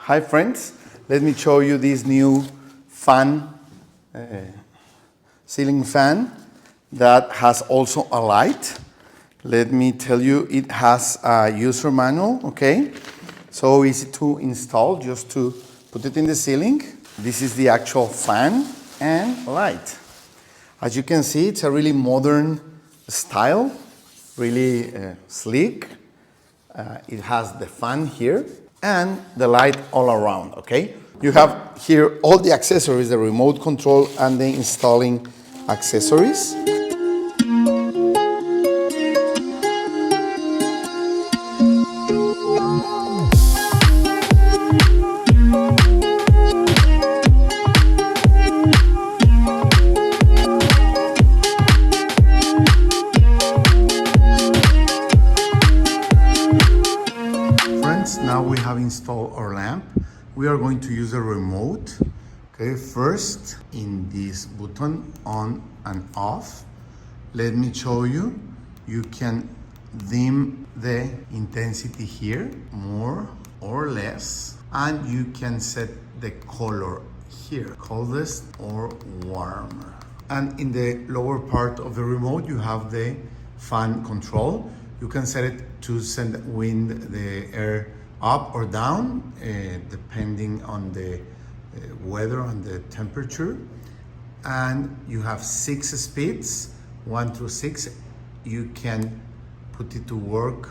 Hi friends, let me show you this new fan, ceiling fan that has also a light. Let me tell you, it has a user manual, okay? So easy to install, just to put it in the ceiling. This is the actual fan and light. As you can see, it's a really modern style, really sleek. It has the fan here and the light all around, okay? You have here all the accessories, the remote control and the installing accessories. Now we have installed our lamp. We are going to use a remote. Okay, first in this button on and off. Let me show you. You can dim the intensity here, more or less, and you can set the color here, coldest or warmer. And in the lower part of the remote, you have the fan control. You can set it to send the air up or down, depending on the weather and the temperature. And you have 6 speeds, 1 through 6. You can put it to work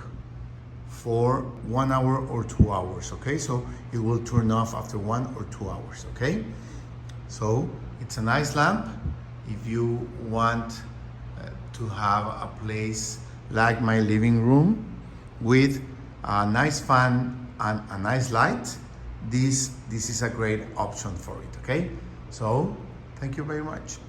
for 1 hour or 2 hours, okay? So it will turn off after 1 or 2 hours, okay? So it's a nice lamp. If you want to have a place like my living room with a nice fan and a nice light, this is a great option for it, okay? So thank you very much.